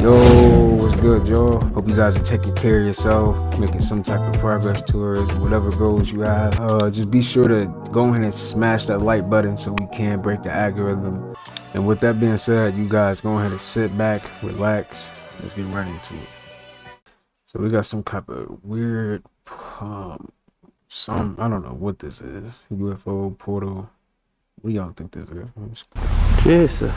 Yo, what's good, y'all? Hope you guys are taking care of yourself, making some type of progress towards whatever goals you have. Just be sure to go ahead and smash that like button so we can break the algorithm. And with that being said, you guys go ahead and sit back, relax. Let's get right into it. So we got some type of weird, I don't know what this is. UFO portal. What do y'all think this is? Jesus.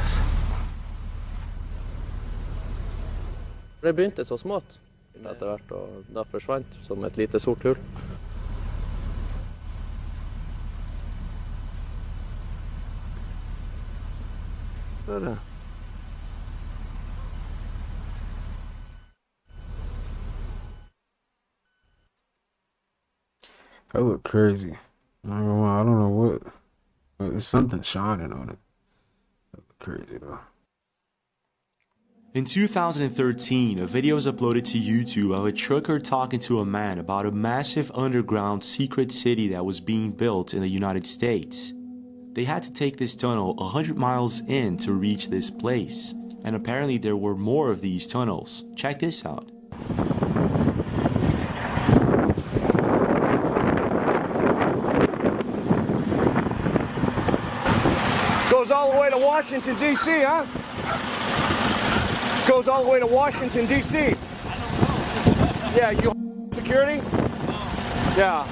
Det begynte så smått. Etter hvert, og da forsvant som et lite sort hull. Det det. That look crazy. I don't know what. There's something shining on it. That look crazy though. In 2013, a video was uploaded to YouTube of a trucker talking to a man about a massive underground secret city that was being built in the United States. They had to take this tunnel 100 miles in to reach this place, and apparently there were more of these tunnels. Check this out. Goes all the way to Washington, D.C., huh? Goes all the way to Washington, D.C. Yeah, you security? Yeah.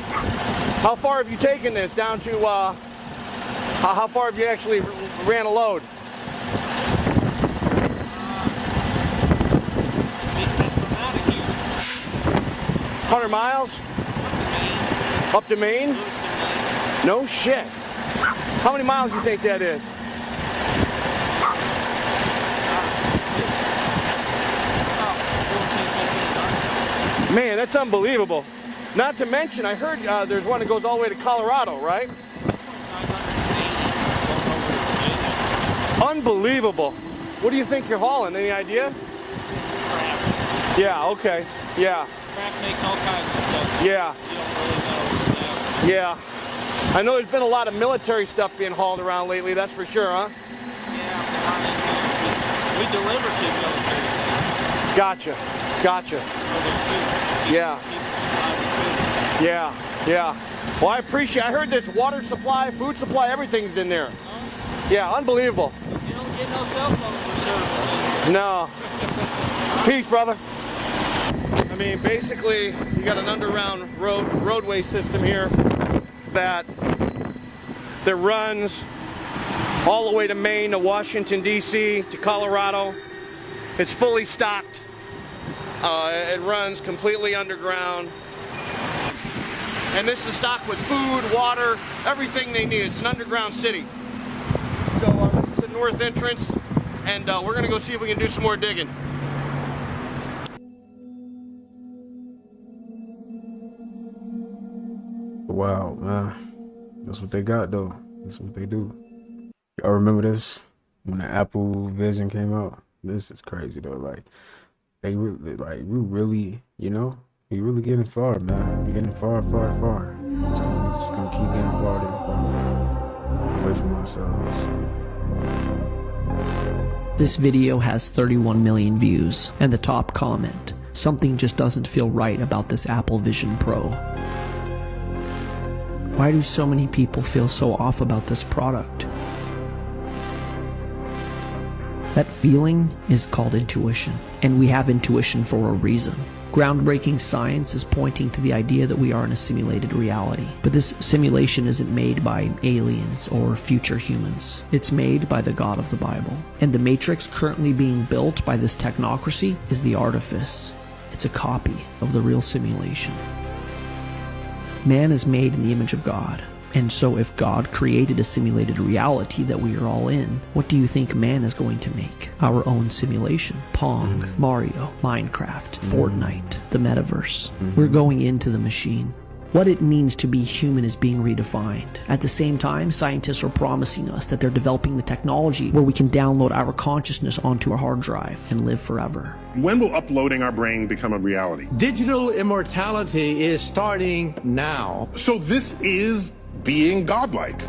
How far have you taken this down to, how far have you actually ran a load? Out of here. 100 miles? Up to Maine? No shit. How many miles do you think that is? Man, that's unbelievable. Not to mention, I heard there's one that goes all the way to Colorado, right? Unbelievable. What do you think you're hauling? Any idea? Crap. Yeah, okay. Yeah. Crap makes all kinds of stuff. Yeah. You don't really know. Yeah. I know there's been a lot of military stuff being hauled around lately, that's for sure, huh? Yeah, we deliver to military. Gotcha. Gotcha. Yeah. Yeah. Yeah. Well, I appreciate I heard there's water supply, food supply, everything's in there. Yeah, unbelievable. You don't get no cell phone for service. No. Peace, brother. I mean, basically, you got an underground roadway system here that runs all the way to Maine, to Washington, D.C., to Colorado. It's fully stocked. It runs completely underground. And this is stocked with food, water, everything they need. It's an underground city. So this is the north entrance, and we're going to go see if we can do some more digging. Wow, man. That's what they got though. That's what they do. Y'all remember this when the Apple Vision came out? This is crazy though. Like we really, we really getting far, man. We're getting far. We're just gonna keep getting farther and farther away from ourselves. This video has 31 million views, and the top comment, "Something just doesn't feel right about this Apple Vision Pro." Why do so many people feel so off about this product? That feeling is called intuition, and we have intuition for a reason. Groundbreaking science is pointing to the idea that we are in a simulated reality. But this simulation isn't made by aliens or future humans. It's made by the God of the Bible. And the matrix currently being built by this technocracy is the artifice. It's a copy of the real simulation. Man is made in the image of God. And so if God created a simulated reality that we are all in, what do you think man is going to make? Our own simulation. Pong, Mario, Minecraft, Fortnite, the metaverse. We're going into the machine. What it means to be human is being redefined. At the same time, scientists are promising us that they're developing the technology where we can download our consciousness onto a hard drive and live forever. When will uploading our brain become a reality? Digital immortality is starting now. So this is being godlike.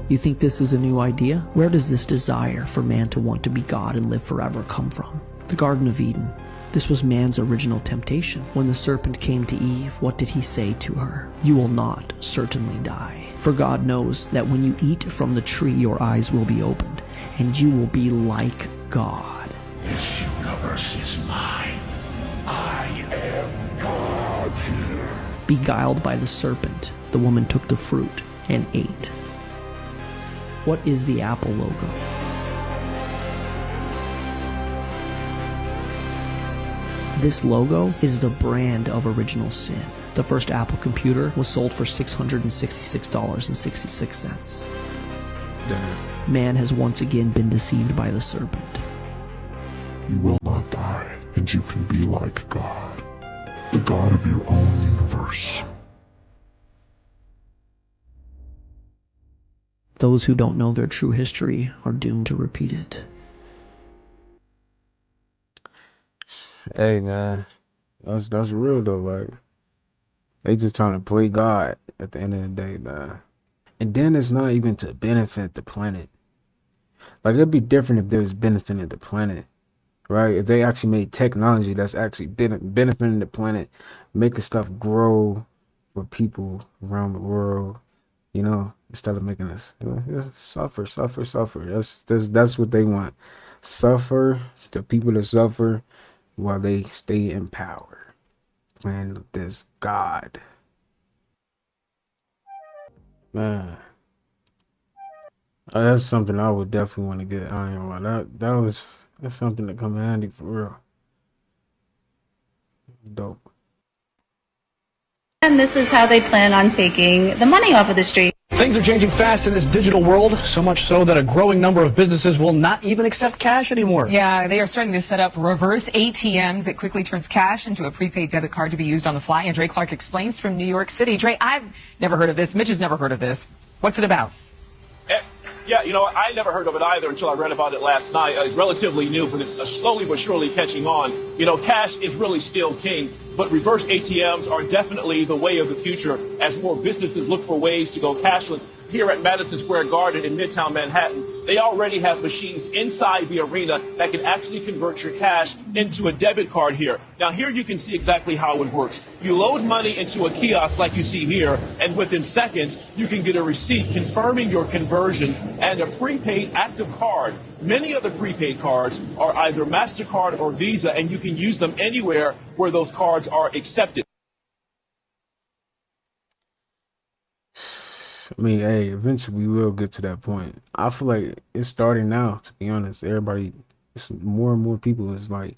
You think this is a new idea? Where does this desire for man to want to be God and live forever come from? The Garden of Eden. This was man's original temptation. When the serpent came to Eve, what did he say to her? You will not certainly die. For God knows that when you eat from the tree, your eyes will be opened, and you will be like God. This universe is mine. I am God here. Beguiled by the serpent, the woman took the fruit and ate. What is the Apple logo? This logo is the brand of original sin. The first Apple computer was sold for $666.66. Damn. Man has once again been deceived by the serpent. You will not die, and you can be like God, the God of your own universe. Those who don't know their true history are doomed to repeat it. Hey man, that's real though. Like they just trying to play God at the end of the day, man. And then it's not even to benefit the planet. Like it'd be different if there was benefiting the planet, right? If they actually made technology that's actually benefiting the planet, making stuff grow for people around the world, you know, instead of making us suffer. That's what they want. Suffer, the people that suffer while they stay in power. Playing this God. Man. That's something I would definitely want to get. I ain't gonna lie. That's something that come in handy for real. Dope. And this is how they plan on taking the money off of the street. Things are changing fast in this digital world, so much so that a growing number of businesses will not even accept cash anymore. Yeah, they are starting to set up reverse ATMs that quickly turns cash into a prepaid debit card to be used on the fly. And Dre Clark explains from New York City. Dre, I've never heard of this. Mitch has never heard of this. What's it about? Yeah, you know, I never heard of it either until I read about it last night. It's relatively new, but it's slowly but surely catching on. You know, cash is really still king, but reverse ATMs are definitely the way of the future as more businesses look for ways to go cashless. Here at Madison Square Garden in Midtown Manhattan, they already have machines inside the arena that can actually convert your cash into a debit card here. Now, here you can see exactly how it works. You load money into a kiosk like you see here, and within seconds, you can get a receipt confirming your conversion and a prepaid active card. Many of the prepaid cards are either MasterCard or Visa, and you can use them anywhere where those cards are accepted. I mean, hey, eventually we will get to that point. I feel like it's starting now, to be honest. Everybody, it's more and more people is like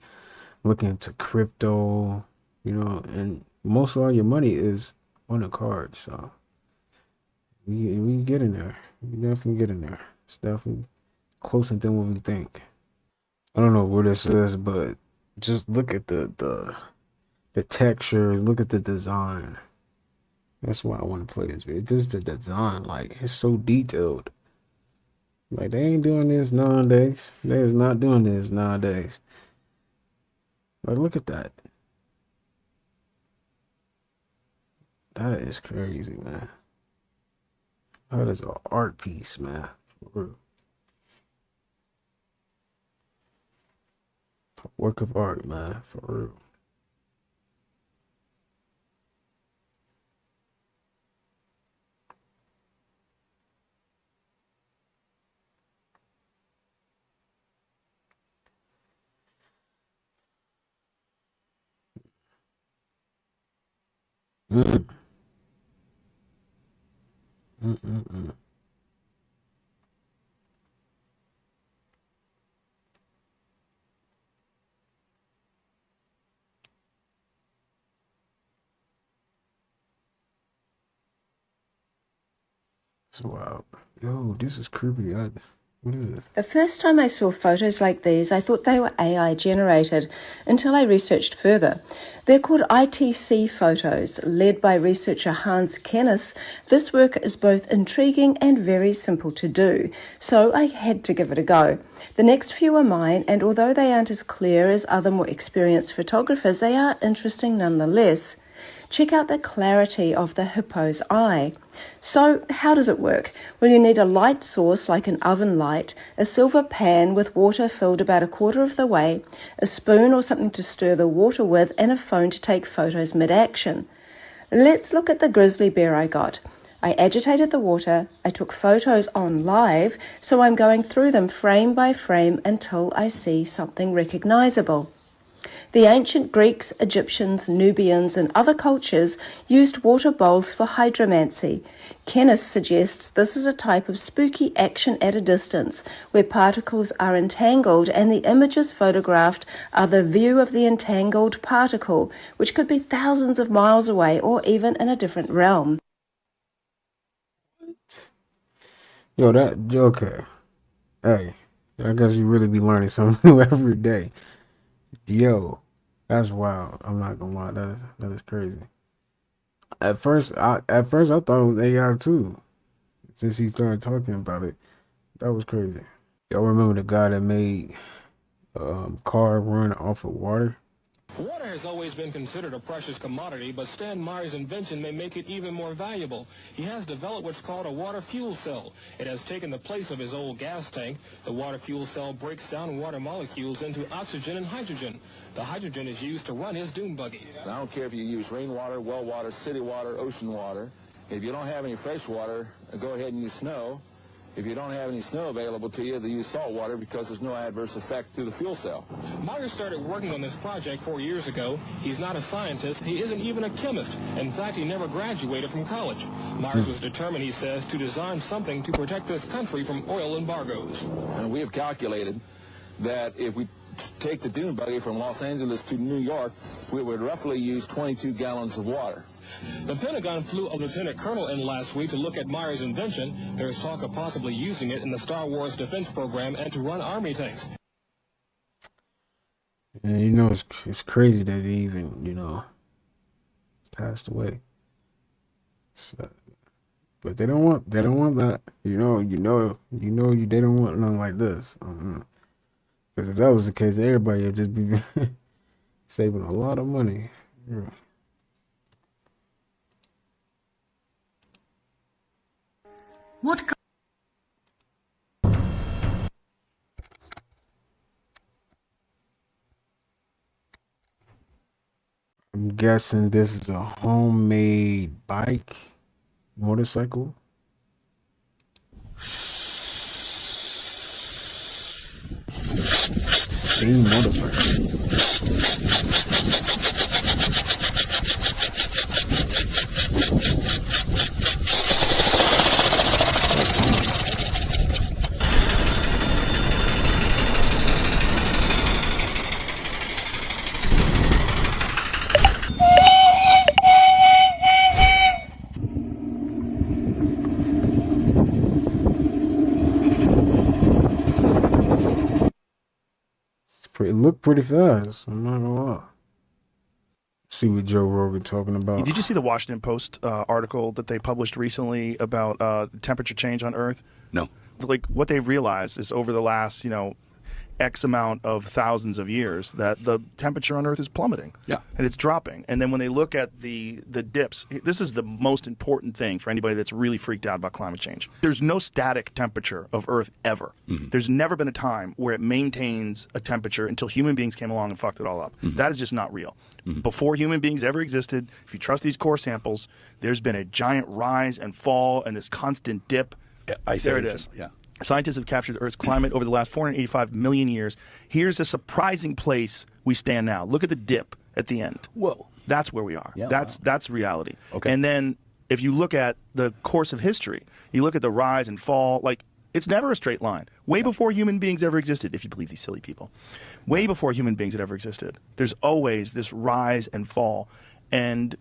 looking into crypto, you know, and most of all your money is on a card. So we get in there. We definitely get in there. It's definitely closer than what we think. I don't know where this is, but just look at the textures, look at the design. That's why I want to play this video. Just the design, like it's so detailed. Like they ain't doing this nowadays. They is not doing this nowadays. Like look at that. That is crazy, man. That is an art piece, man. For real. A work of art, man. For real. Mm. Mm-mm-mm. It's wild. Yo, this is creepy. What is this? The first time I saw photos like these, I thought they were AI generated until I researched further. They're called ITC photos, led by researcher Hans Kennis. This work is both intriguing and very simple to do, so I had to give it a go. The next few are mine, and although they aren't as clear as other more experienced photographers, they are interesting nonetheless. Check out the clarity of the hippo's eye. So, how does it work? Well, you need a light source like an oven light, a silver pan with water filled about a quarter of the way, a spoon or something to stir the water with, and a phone to take photos mid-action. Let's look at the grizzly bear I got. I agitated the water, I took photos on live, so I'm going through them frame by frame until I see something recognizable. The ancient Greeks, Egyptians, Nubians, and other cultures used water bowls for hydromancy. Kenneth suggests this is a type of spooky action at a distance, where particles are entangled and the images photographed are the view of the entangled particle, which could be thousands of miles away or even in a different realm. Yo, okay. Hey, I guess you really be learning something new every day. Yo, that's wild. I'm not gonna lie, that is crazy. At first I thought it was AI too. Since he started talking about it, that was crazy. Y'all remember the guy that made car run off of water? Water has always been considered a precious commodity, but Stan Meyer's invention may make it even more valuable. He has developed what's called a water fuel cell. It has taken the place of his old gas tank. The water fuel cell breaks down water molecules into oxygen and hydrogen. The hydrogen is used to run his dune buggy. I don't care if you use rainwater, well water, city water, ocean water. If you don't have any fresh water, go ahead and use snow. If you don't have any snow available to you, then use salt water because there's no adverse effect to the fuel cell. Meyer started working on this project 4 years ago. He's not a scientist. He isn't even a chemist. In fact, he never graduated from college. Myers was determined, he says, to design something to protect this country from oil embargoes. And we have calculated that if we take the dune buggy from Los Angeles to New York, we would roughly use 22 gallons of water. The Pentagon flew a lieutenant colonel in last week to look at Meyer's invention. There's talk of possibly using it in the Star Wars defense program and to run army tanks. And you know, it's crazy that he even, passed away. So, but they don't want that. They don't want nothing like this. Because if that was the case, everybody would just be saving a lot of money. Yeah. What? I'm guessing this is a homemade bike, motorcycle. Steam motorcycle. It looked pretty fast. I'm not gonna lie. See what Joe Rogan talking about. Did you see the Washington Post article that they published recently about temperature change on Earth? No. Like what they've realized is over the last, X amount of thousands of years that the temperature on Earth is plummeting. Yeah. And it's dropping. And then when they look at the dips, this is the most important thing for anybody that's really freaked out about climate change. There's no static temperature of Earth ever. Mm-hmm. There's never been a time where it maintains a temperature until human beings came along and fucked it all up. Mm-hmm. That is just not real. Mm-hmm. Before human beings ever existed, if you trust these core samples, there's been a giant rise and fall and this constant dip. Yeah, there it is. Yeah. Scientists have captured Earth's climate over the last 485 million years. Here's a surprising place we stand now. Look at the dip at the end. Whoa. That's where we are. Yeah, that's reality. Okay. And then if you look at the course of history, you look at the rise and fall, like it's never a straight line. Way before human beings ever existed, if you believe these silly people. Way before human beings had ever existed. There's always this rise and fall. And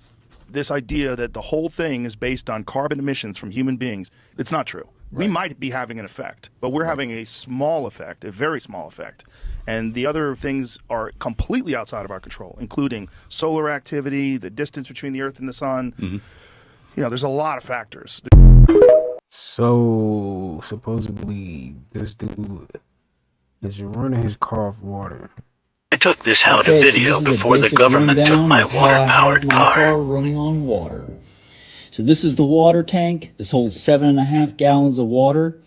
this idea that the whole thing is based on carbon emissions from human beings, it's not true. Right. We might be having an effect, but we're having a small effect, a very small effect. And the other things are completely outside of our control, including solar activity, the distance between the Earth and the sun. Mm-hmm. There's a lot of factors. So, supposedly, this dude is running his car off water. took this how to video before the government took my water-powered car. Running on water. So this is the water tank. This holds 7.5 gallons of water.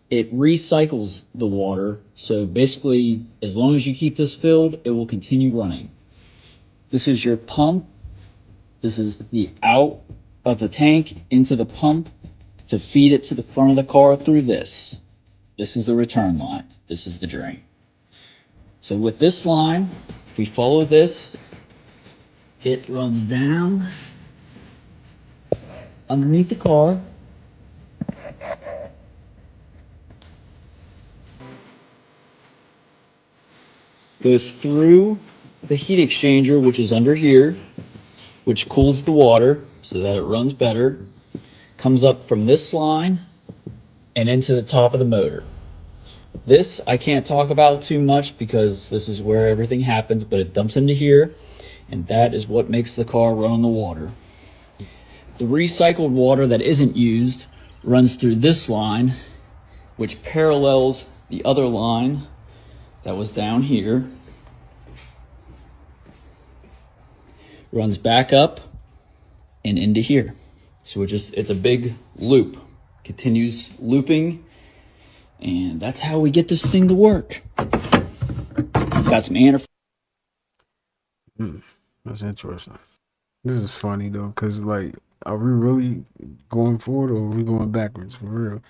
It recycles the water. So basically, as long as you keep this filled, it will continue running. This is your pump. This is the out of the tank into the pump to feed it to the front of the car through this. This is the return line. This is the drain. So with this line, if we follow this, it runs down underneath the car. Goes through the heat exchanger, which is under here, which cools the water so that it runs better. Comes up from this line and into the top of the motor. This I can't talk about too much because this is where everything happens, but it dumps into here, and that is what makes the car run on the water. The recycled water that isn't used runs through this line, which parallels the other line that was down here. Runs back up and into here. So it's a big loop. Continues looping, and that's how we get this thing to work. Got some antifreeze. That's interesting. This is funny though, because like, are we really going forward or are we going backwards for real?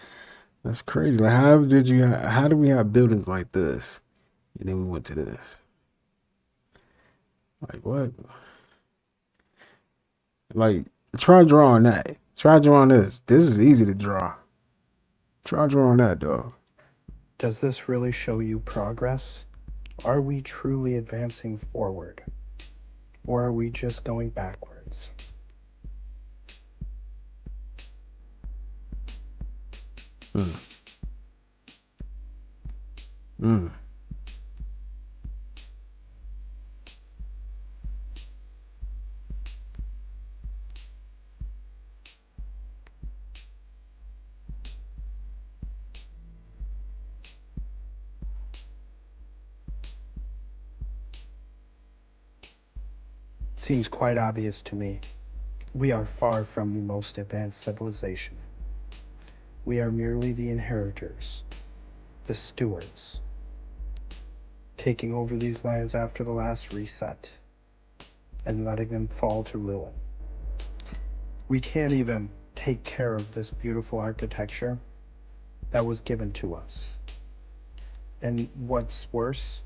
That's crazy. Like, how do we have buildings like this and then we went to this? Like, what? Like, try drawing that. Try drawing this. This is easy to draw. Try drawing that, dog. Does this really show you progress? Are we truly advancing forward? Or are we just going backwards? Seems quite obvious to me. We are far from the most advanced civilization. We are merely the inheritors, the stewards, taking over these lands after the last reset and letting them fall to ruin. We can't even take care of this beautiful architecture that was given to us. And what's worse,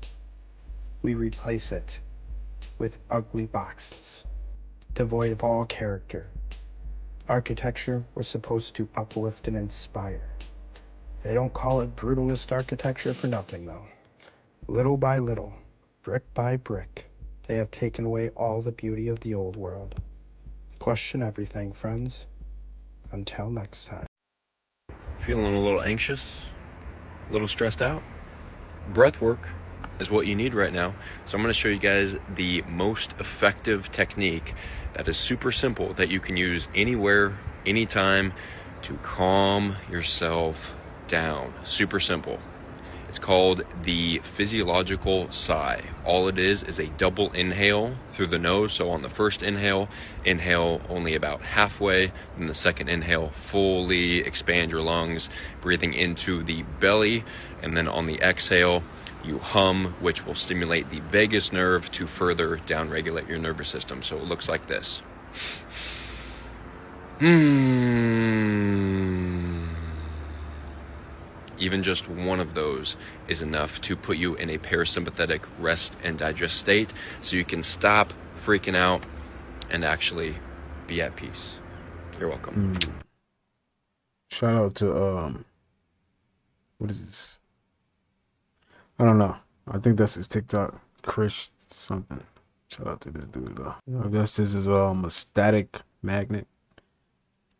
we replace it with ugly boxes, devoid of all character. Architecture was supposed to uplift and inspire. They don't call it brutalist architecture for nothing, though. Little by little, brick by brick, they have taken away all the beauty of the old world. Question everything, friends. Until next time. Feeling a little anxious? A little stressed out? Breathwork is what you need right now. So I'm going to show you guys the most effective technique that is super simple that you can use anywhere, anytime to calm yourself down. Super simple. It's called the physiological sigh. All it is a double inhale through the nose. So on the first inhale only about halfway, and the second inhale, fully expand your lungs, breathing into the belly, and then on the exhale, you hum, which will stimulate the vagus nerve to further downregulate your nervous system. So it looks like this. Even just one of those is enough to put you in a parasympathetic rest and digest state so you can stop freaking out and actually be at peace. You're welcome. Shout out to what is this? I don't know. I think that's his TikTok. Chris something. Shout out to this dude though. I guess this is a static magnet.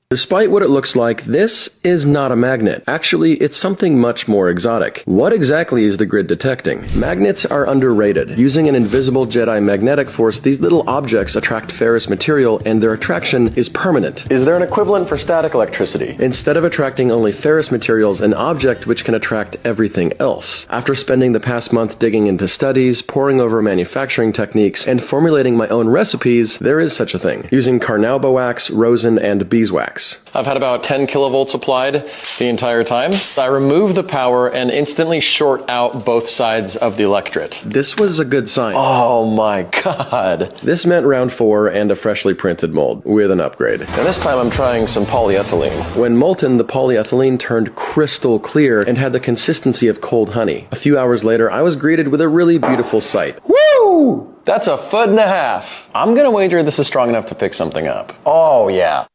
Despite what it looks like, this is not a magnet. Actually, it's something much more exotic. What exactly is the grid detecting? Magnets are underrated. Using an invisible Jedi magnetic force, these little objects attract ferrous material, and their attraction is permanent. Is there an equivalent for static electricity? Instead of attracting only ferrous materials, an object which can attract everything else. After spending the past month digging into studies, poring over manufacturing techniques, and formulating my own recipes, there is such a thing. Using carnauba wax, rosin, and beeswax. I've had about 10 kilovolts applied the entire time. I remove the power and instantly short out both sides of the electret. This was a good sign. Oh my god. This meant round 4 and a freshly printed mold with an upgrade. And this time I'm trying some polyethylene. When molten, the polyethylene turned crystal clear and had the consistency of cold honey. A few hours later, I was greeted with a really beautiful sight. Woo! That's 1.5 feet. I'm gonna wager this is strong enough to pick something up. Oh yeah.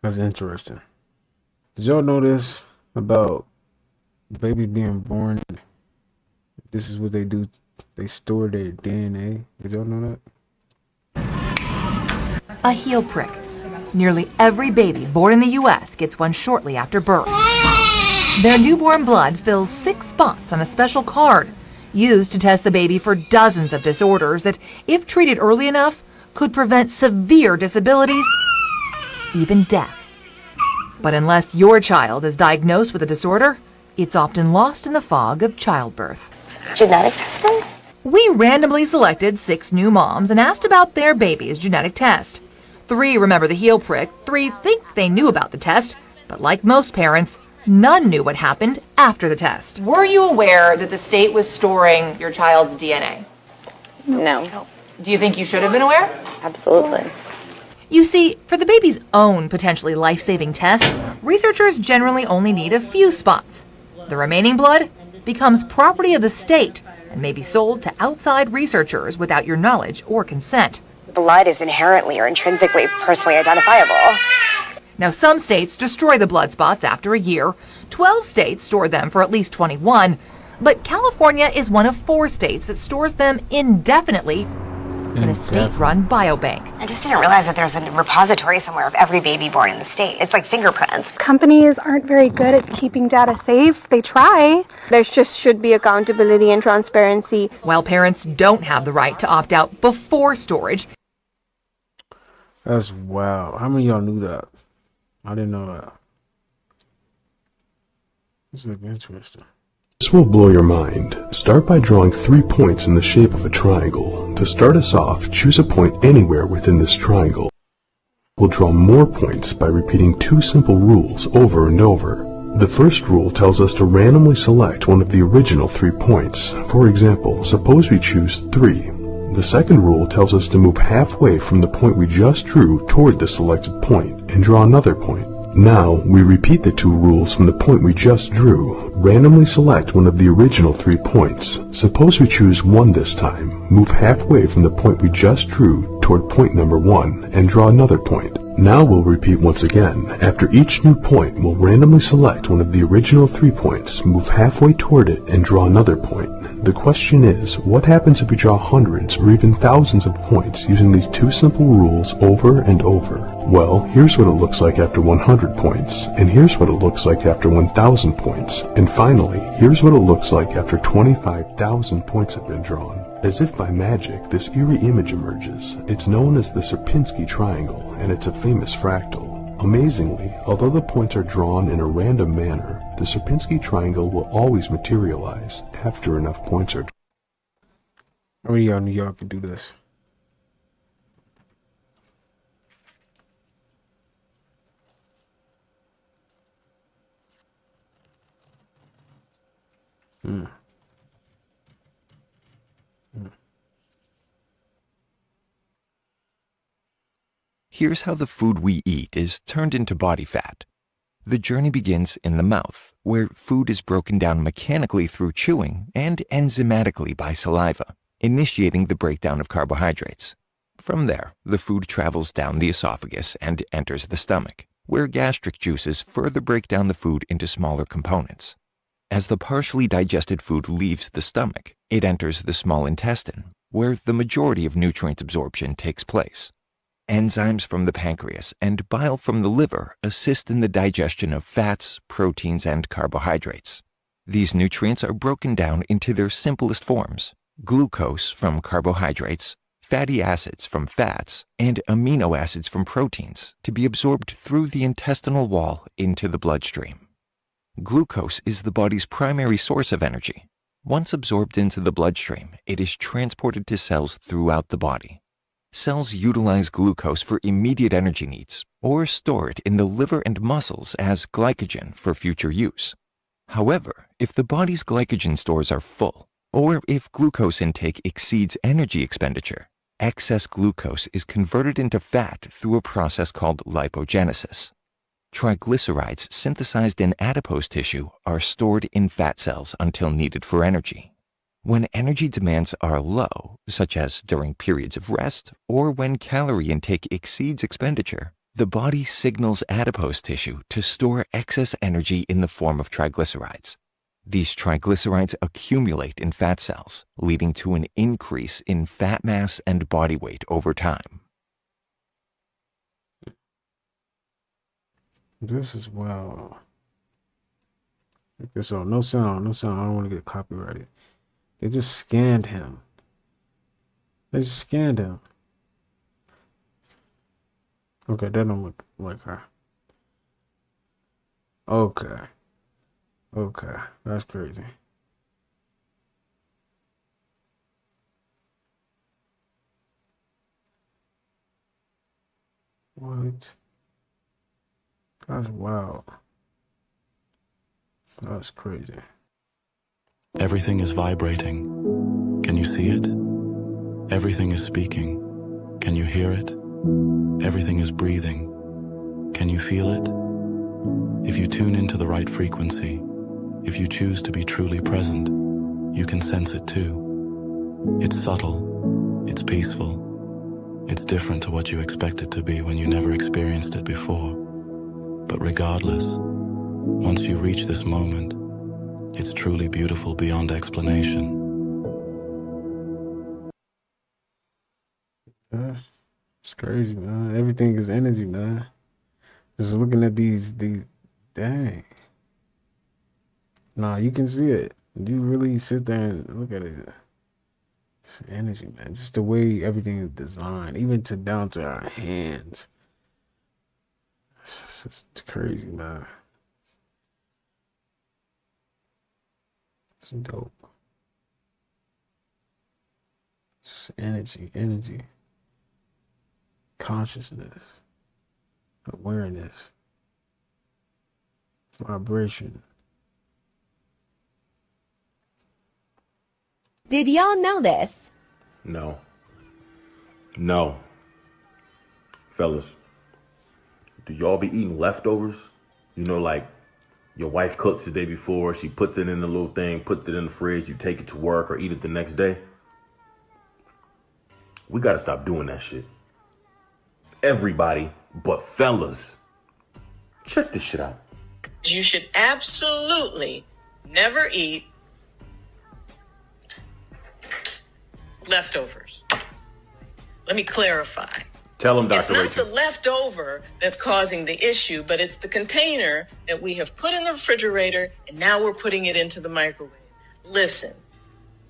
That's interesting. Did y'all know this about babies being born? This is what they do. They store their DNA. Did y'all know that? A heel prick. Nearly every baby born in the U.S. gets one shortly after birth. Their newborn blood fills 6 spots on a special card used to test the baby for dozens of disorders that, if treated early enough, could prevent severe disabilities, even death. But unless your child is diagnosed with a disorder, it's often lost in the fog of childbirth. Genetic testing? We randomly selected 6 new moms and asked about their baby's genetic test. 3 remember the heel prick, 3 think they knew about the test, but like most parents, none knew what happened after the test. Were you aware that the state was storing your child's DNA? No. Do you think you should have been aware? Absolutely. You see, for the baby's own potentially life-saving test, researchers generally only need a few spots. The remaining blood becomes property of the state and may be sold to outside researchers without your knowledge or consent. Blood is inherently or intrinsically personally identifiable. Now, some states destroy the blood spots after a year. 12 states store them for at least 21. But California is one of 4 states that stores them indefinitely in a state-run biobank. I just didn't realize that there's a repository somewhere of every baby born in the state. It's like fingerprints. Companies aren't very good at keeping data safe. They try. There just should be accountability and transparency. While parents don't have the right to opt out before storage. That's wow. How many of y'all knew that? I didn't know that. This looks interesting. This will blow your mind. Start by drawing 3 points in the shape of a triangle. To start us off, choose a point anywhere within this triangle. We'll draw more points by repeating 2 simple rules over and over. The first rule tells us to randomly select one of the original 3 points. For example, suppose we choose 3. The second rule tells us to move halfway from the point we just drew toward the selected point and draw another point. Now, we repeat the 2 rules from the point we just drew. Randomly select one of the original 3 points. Suppose we choose 1 this time. Move halfway from the point we just drew toward point number 1 and draw another point. Now we'll repeat once again. After each new point, we'll randomly select one of the original 3 points, move halfway toward it, and draw another point. The question is, what happens if we draw hundreds or even thousands of points using these 2 simple rules over and over? Well, here's what it looks like after 100 points, and here's what it looks like after 1,000 points, and finally, here's what it looks like after 25,000 points have been drawn. As if by magic, this eerie image emerges. It's known as the Sierpinski triangle, and it's a famous fractal. Amazingly, although the points are drawn in a random manner, the Sierpinski triangle will always materialize after enough points are drawn. How many of y'all knew y'all could do this? Here's how the food we eat is turned into body fat. The journey begins in the mouth, where food is broken down mechanically through chewing and enzymatically by saliva, initiating the breakdown of carbohydrates. From there, the food travels down the esophagus and enters the stomach, where gastric juices further break down the food into smaller components. As the partially digested food leaves the stomach, it enters the small intestine, where the majority of nutrient absorption takes place. Enzymes from the pancreas and bile from the liver assist in the digestion of fats, proteins, and carbohydrates. These nutrients are broken down into their simplest forms: glucose from carbohydrates, fatty acids from fats, and amino acids from proteins to be absorbed through the intestinal wall into the bloodstream. Glucose is the body's primary source of energy. Once absorbed into the bloodstream, it is transported to cells throughout the body. Cells utilize glucose for immediate energy needs or store it in the liver and muscles as glycogen for future use. However, if the body's glycogen stores are full, or if glucose intake exceeds energy expenditure, excess glucose is converted into fat through a process called lipogenesis. Triglycerides synthesized in adipose tissue are stored in fat cells until needed for energy. When energy demands are low, such as during periods of rest or when calorie intake exceeds expenditure, the body signals adipose tissue to store excess energy in the form of triglycerides. These triglycerides accumulate in fat cells, leading to an increase in fat mass and body weight over time. This is wild. This no sound. I don't want to get copyrighted. They just scanned him. Okay, that don't look like her. Okay, that's crazy. What? That's wild. That's crazy. Everything is vibrating. Can you see it? Everything is speaking. Can you hear it? Everything is breathing. Can you feel it? If you tune into the right frequency, if you choose to be truly present, you can sense it too. It's subtle. It's peaceful. It's different to what you expect it to be when you never experienced it before. But regardless, once you reach this moment, it's truly beautiful beyond explanation. It's crazy, man. Everything is energy, man. Just looking at these, dang. Nah, you can see it. You really sit there and look at it. It's energy, man. Just the way everything is designed, even down to our hands. It's just crazy, man. It's dope. It's energy. Consciousness. Awareness. Vibration. Did y'all know this? No. Fellas, do y'all be eating leftovers? You know, like your wife cooks the day before, she puts it in the little thing, puts it in the fridge, you take it to work or eat it the next day. We gotta stop doing that shit. Everybody but fellas. Check this shit out. You should absolutely never eat leftovers. Let me clarify. Tell them, Dr. It's not Rachel. the leftover that's causing the issue, but it's the container that we have put in the refrigerator and now we're putting it into the microwave. Listen,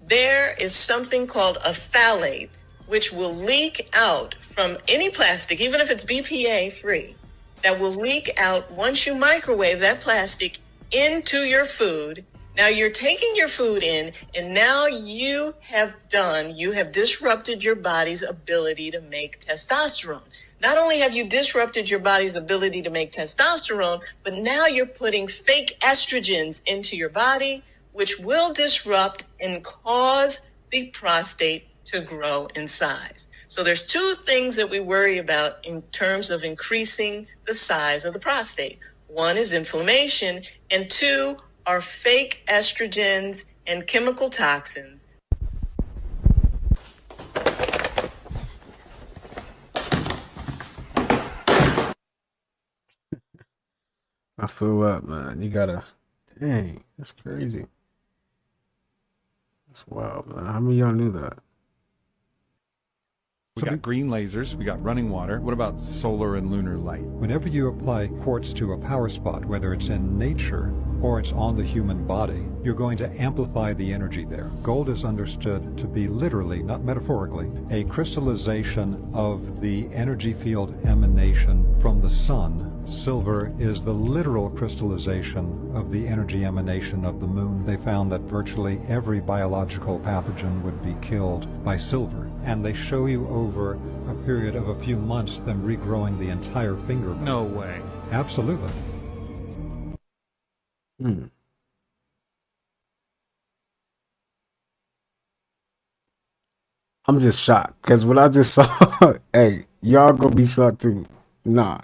there is something called a phthalate, which will leak out from any plastic, even if it's BPA free, that will leak out once you microwave that plastic into your food. Now you're taking your food in, and now you have disrupted your body's ability to make testosterone. Not only have you disrupted your body's ability to make testosterone, but now you're putting fake estrogens into your body, which will disrupt and cause the prostate to grow in size. So there's two things that we worry about in terms of increasing the size of the prostate. One is inflammation, and two are fake estrogens and chemical toxins. I feel up, man. You gotta, dang, that's crazy. That's wild, man. How many of y'all knew that? We got green lasers, we got running water. What about solar and lunar light? Whenever you apply quartz to a power spot, whether it's in nature or it's on the human body, you're going to amplify the energy there. Gold is understood to be literally, not metaphorically, a crystallization of the energy field emanation from the sun. Silver is the literal crystallization of the energy emanation of the moon. They found that virtually every biological pathogen would be killed by silver. And they show you over a period of a few months them regrowing the entire finger. No way. Absolutely. I'm just shocked because when I just saw, hey, y'all gonna be shocked too. Nah,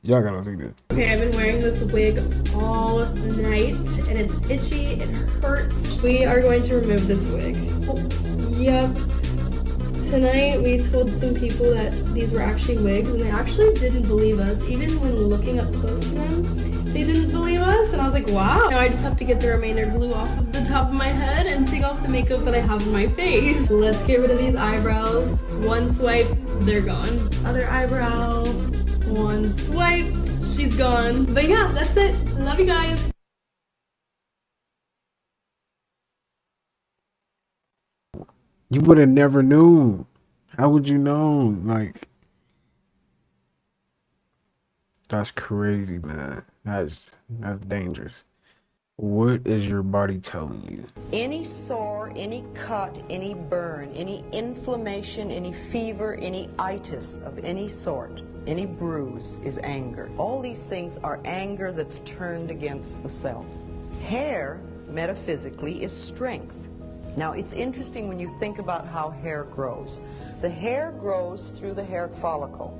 y'all gotta see this. Okay, I've been wearing this wig all night and it's itchy, it hurts. We are going to remove this wig. Yep. Tonight we told some people that these were actually wigs and they actually didn't believe us. Even when looking up close to them, they didn't believe us and I was like, wow. Now I just have to get the remainder glue off of the top of my head and take off the makeup that I have on my face. Let's get rid of these eyebrows. One swipe, they're gone. Other eyebrow, one swipe, she's gone. But yeah, that's it. Love you guys. You would have never known. How would you know? Like, that's crazy, man. That's dangerous. What is your body telling you? Any sore, any cut, any burn, any inflammation, any fever, any itis of any sort, any bruise is anger. All these things are anger that's turned against the self. Hair, metaphysically, is strength. Now, it's interesting when you think about how hair grows. The hair grows through the hair follicle.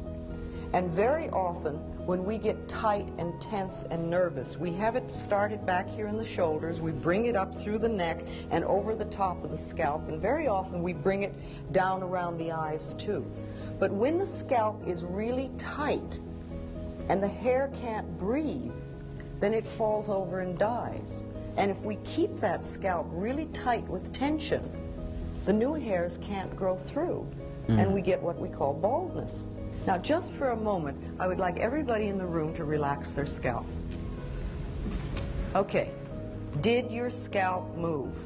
And very often, when we get tight and tense and nervous, we have it started back here in the shoulders, we bring it up through the neck and over the top of the scalp, and very often we bring it down around the eyes too. But when the scalp is really tight and the hair can't breathe, then it falls over and dies. And if we keep that scalp really tight with tension, the new hairs can't grow through, and we get what we call baldness. Now, just for a moment, I would like everybody in the room to relax their scalp. Okay, did your scalp move?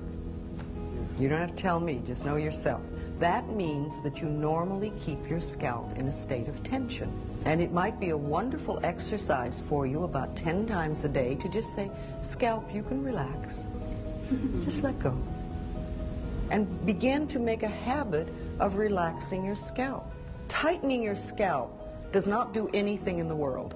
You don't have to tell me, just know yourself. That means that you normally keep your scalp in a state of tension. And it might be a wonderful exercise for you about 10 times a day to just say, scalp, you can relax. Just let go. And begin to make a habit of relaxing your scalp. Tightening your scalp does not do anything in the world.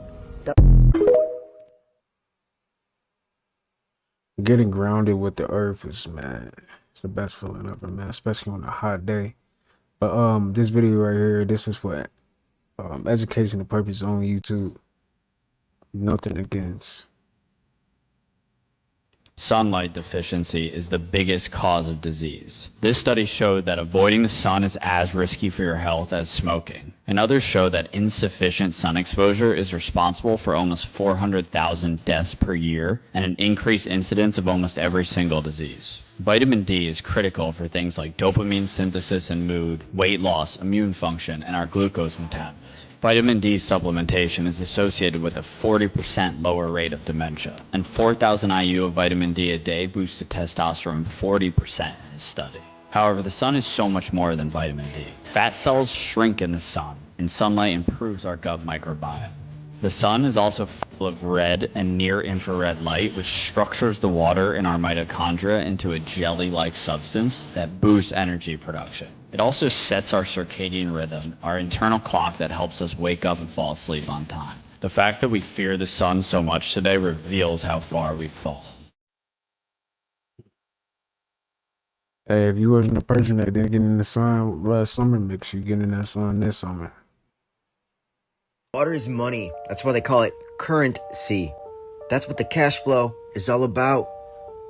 Getting grounded with the earth is, man, it's the best feeling ever, man, especially on a hot day. But this video right here, this is for educational purposes on YouTube. Nothing against. Sunlight deficiency is the biggest cause of disease. This study showed that avoiding the sun is as risky for your health as smoking. And others show that insufficient sun exposure is responsible for almost 400,000 deaths per year and an increased incidence of almost every single disease. Vitamin D is critical for things like dopamine synthesis and mood, weight loss, immune function, and our glucose metabolism. Vitamin D supplementation is associated with a 40% lower rate of dementia, and 4,000 IU of vitamin D a day boosted testosterone 40% in this study. However, the sun is so much more than vitamin D. Fat cells shrink in the sun, and sunlight improves our gut microbiome. The sun is also full of red and near-infrared light, which structures the water in our mitochondria into a jelly-like substance that boosts energy production. It also sets our circadian rhythm, our internal clock that helps us wake up and fall asleep on time. The fact that we fear the sun so much today reveals how far we've fallen. Hey, if you wasn't a person that didn't get in the sun last summer, make sure you get in that sun this summer. Water is money. That's why they call it currency. That's what the cash flow is all about.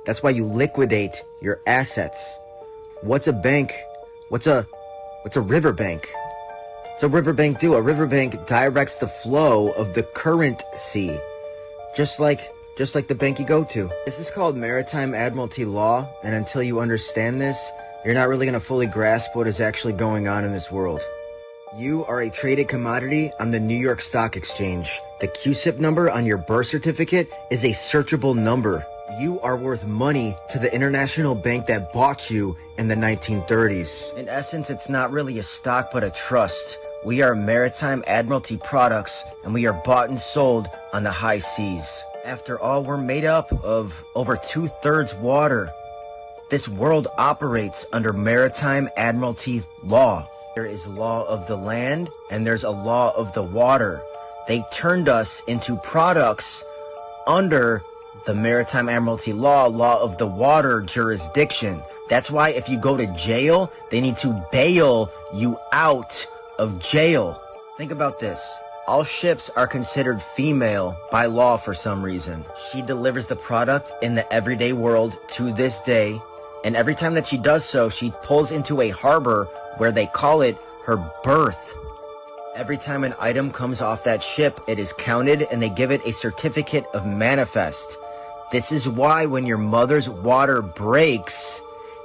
That's why you liquidate your assets. What's a bank? What's a riverbank? What's a riverbank do? A riverbank directs the flow of the currency, just like the bank you go to. This is called Maritime Admiralty law, and until you understand this, you're not really going to fully grasp what is actually going on in this world. You are a traded commodity on the New York Stock Exchange. The QSIP number on your birth certificate is a searchable number. You are worth money to the international bank that bought you in the 1930s. In essence, it's not really a stock, but a trust. We are Maritime Admiralty products, and we are bought and sold on the high seas. After all, we're made up of over 2/3 water. This world operates under Maritime Admiralty law. There is law of the land, and there's a law of the water. They turned us into products under the Maritime Admiralty law of the water jurisdiction. That's why if you go to jail, they need to bail you out of jail. Think about this. All ships are considered female by law for some reason. She delivers the product in the everyday world to this day, and every time that she does so, she pulls into a harbor where they call it her berth. Every time an item comes off that ship, it is counted and they give it a certificate of manifest. This is why when your mother's water breaks,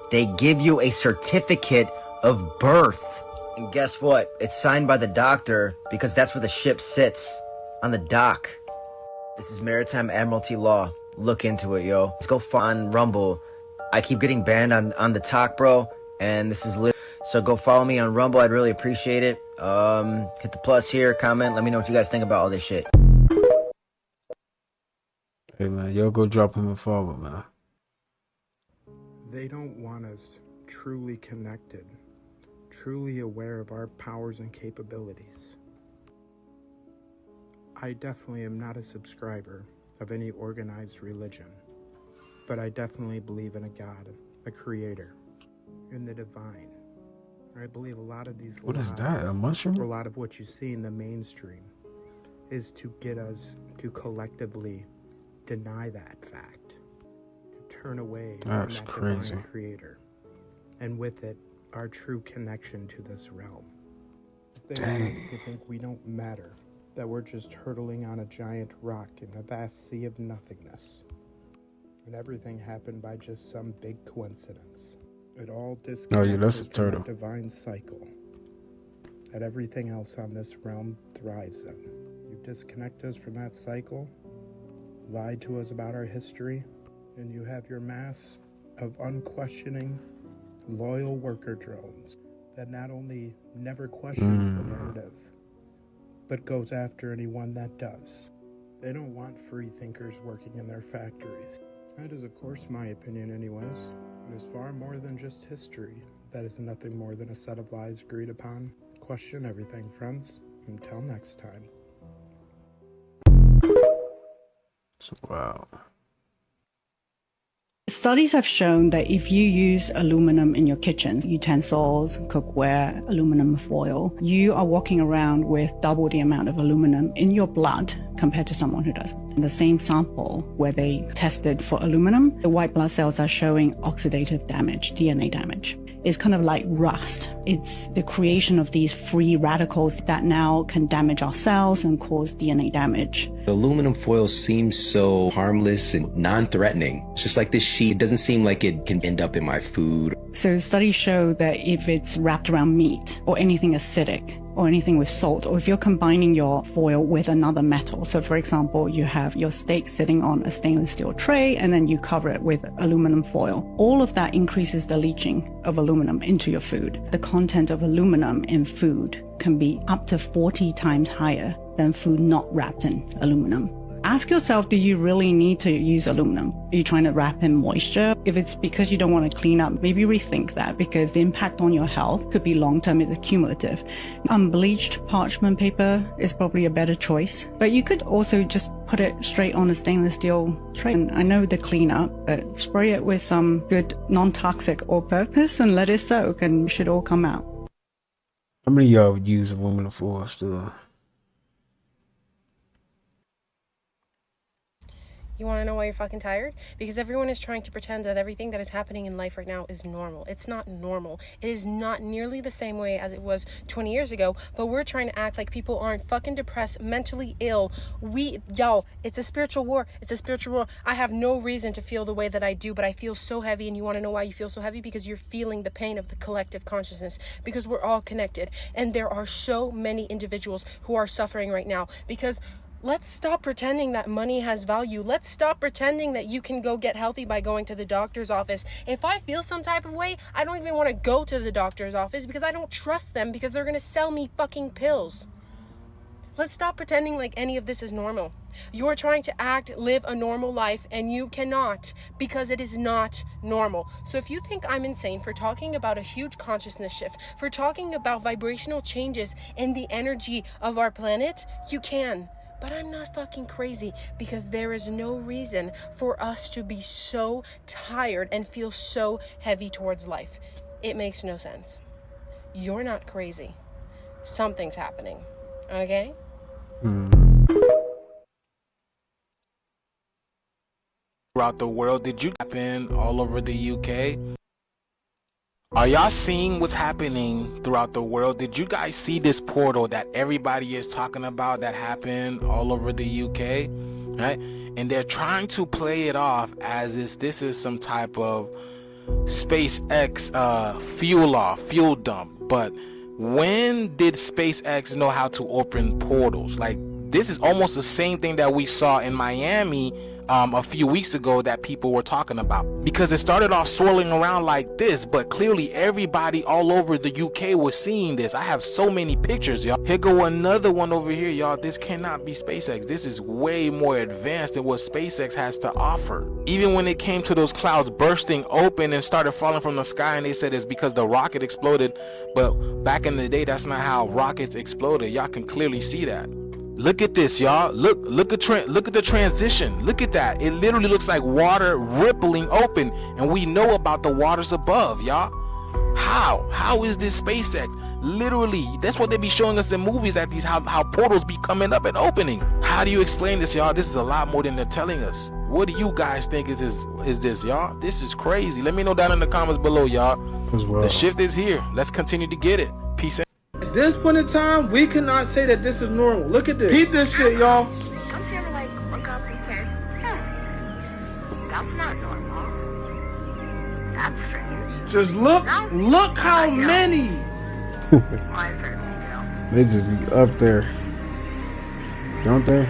they give you a certificate of birth. And guess what? It's signed by the doctor because that's where the ship sits, on the dock. This is Maritime Admiralty law. Look into it, yo. Let's go on Rumble. I keep getting banned on the talk, bro, and this is lit. So go follow me on Rumble. I'd really appreciate it. Hit the plus here, comment. Let me know what you guys think about all this shit. Hey, man, yo, go drop him a follow, man. They don't want us truly connected, truly aware of our powers and capabilities. I definitely am not a subscriber of any organized religion, but I definitely believe in a God, a creator, in the divine. I believe a lot of these What is lies, that, a mushroom? or a lot of what you see in the mainstream, is to get us to collectively deny that fact, to turn away That's from that crazy. divine creator, and with it, our true connection to this realm. They want us to think we don't matter, that we're just hurtling on a giant rock in a vast sea of nothingness, and everything happened by just some big coincidence. It all disconnects Oh, yeah, that's us a from turtle. that divine cycle that everything else on this realm thrives in. You disconnect us from that cycle, lie to us about our history, and you have your mass of unquestioning, loyal worker drones that not only never questions the narrative, but goes after anyone that does. They don't want free thinkers working in their factories. That is, of course, my opinion anyways. It is far more than just history. That is nothing more than a set of lies agreed upon. Question everything, friends. Until next time. Wow. Studies have shown that if you use aluminum in your kitchen, utensils, cookware, aluminum foil, you are walking around with double the amount of aluminum in your blood compared to someone who does. In the same sample where they tested for aluminum, the white blood cells are showing oxidative damage, DNA damage. It's kind of like rust. It's the creation of these free radicals that now can damage our cells and cause DNA damage. Aluminum foil seems so harmless and non-threatening. It's just like this sheet. It doesn't seem like it can end up in my food. So studies show that if it's wrapped around meat or anything acidic or anything with salt, or if you're combining your foil with another metal, so for example, you have your steak sitting on a stainless steel tray and then you cover it with aluminum foil, all of that increases the leaching of aluminum into your food. The content of aluminum in food can be up to 40 times higher than food not wrapped in aluminum. Ask yourself, do you really need to use aluminum? Are you trying to wrap in moisture? If it's because you don't want to clean up, maybe rethink that, because the impact on your health could be long-term, it's cumulative. Unbleached parchment paper is probably a better choice, but you could also just put it straight on a stainless steel tray. And I know the cleanup, but spray it with some good non-toxic all-purpose and let it soak and it should all come out. How many of y'all would use aluminum foil still? You want to know why you're fucking tired? Because everyone is trying to pretend that everything that is happening in life right now is normal. It's not normal. It is not nearly the same way as it was 20 years ago, but we're trying to act like people aren't fucking depressed, mentally ill. Y'all, it's a spiritual war. It's a spiritual war. I have no reason to feel the way that I do, but I feel so heavy, and you want to know why you feel so heavy? Because you're feeling the pain of the collective consciousness, because we're all connected, and there are so many individuals who are suffering right now, because let's stop pretending that money has value. Let's stop pretending that you can go get healthy by going to the doctor's office. If I feel some type of way, I don't even want to go to the doctor's office because I don't trust them, because they're going to sell me fucking pills. Let's stop pretending like any of this is normal. You are trying to live a normal life, and you cannot, because it is not normal. So if you think I'm insane for talking about a huge consciousness shift, for talking about vibrational changes in the energy of our planet, you can. But I'm not fucking crazy, because there is no reason for us to be so tired and feel so heavy towards life. It makes no sense. You're not crazy. Something's happening, okay? Throughout the world, did you happen all over the UK? Are y'all seeing what's happening throughout the world? Did you guys see this portal that everybody is talking about that happened all over the UK? Right? And they're trying to play it off as if this is some type of SpaceX fuel dump. But when did SpaceX know how to open portals? Like, this is almost the same thing that we saw in Miami a few weeks ago that people were talking about, because it started off swirling around like this, but clearly everybody all over the UK was seeing this. I have so many pictures, y'all. Here go another one over here, y'all. This cannot be SpaceX. This is way more advanced than what SpaceX has to offer. Even when it came to those clouds bursting open and started falling from the sky, and they said it's because the rocket exploded, but back in the day, that's not how rockets exploded. Y'all can clearly see that. Look at this, y'all. Look at the transition. Look at that. It literally looks like water rippling open, and we know about the waters above, y'all. How is this SpaceX? Literally, that's what they be showing us in movies, at these how portals be coming up and opening. How do you explain this, y'all? This is a lot more than they're telling us. What do you guys think is this, y'all? This is crazy. Let me know down in the comments below, y'all. Well, the shift is here. Let's continue to get it. Peace. At this point in time, we cannot say that this is normal. Look at this. Peep this shit, y'all. Don't you ever like look up and say, that's not normal. That's strange. Just look how many. I certainly do. They just be up there, don't they? It's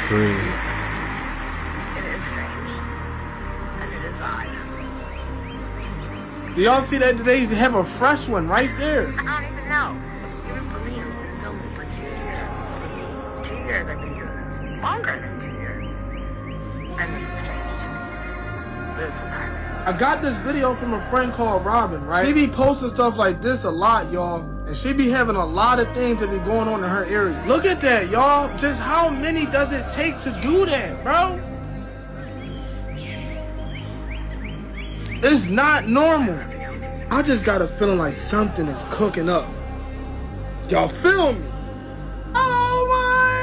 crazy. It is strange. And it is odd. Do y'all see that they have a fresh one right there? I don't even know. Even for me, it's been filming for 2 years. 2 years I've been doing this. Longer than 2 years. And this is strange to me. This is highly. I got this video from a friend called Robin, right? She be posting stuff like this a lot, y'all. And she be having a lot of things that be going on in her area. Look at that, y'all. Just how many does it take to do that, bro? It's not normal. I just got a feeling like something is cooking up. Y'all feel me? Oh my!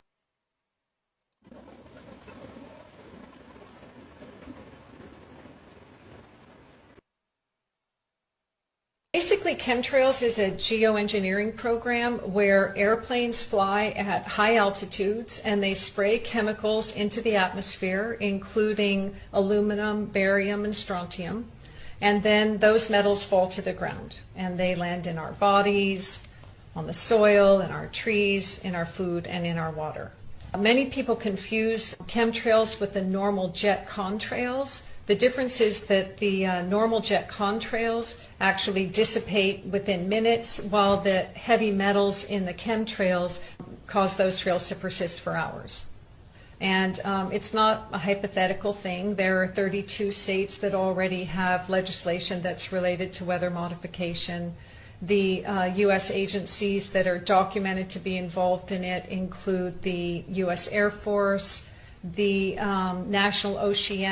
Basically, chemtrails is a geoengineering program where airplanes fly at high altitudes and they spray chemicals into the atmosphere, including aluminum, barium, and strontium. And then those metals fall to the ground and they land in our bodies, on the soil, in our trees, in our food, and in our water. Many people confuse chemtrails with the normal jet contrails. The difference is that the normal jet contrails actually dissipate within minutes, while the heavy metals in the chemtrails cause those trails to persist for hours. And it's not a hypothetical thing. There are 32 states that already have legislation that's related to weather modification. The U.S. agencies that are documented to be involved in it include the U.S. Air Force, the National Oceanic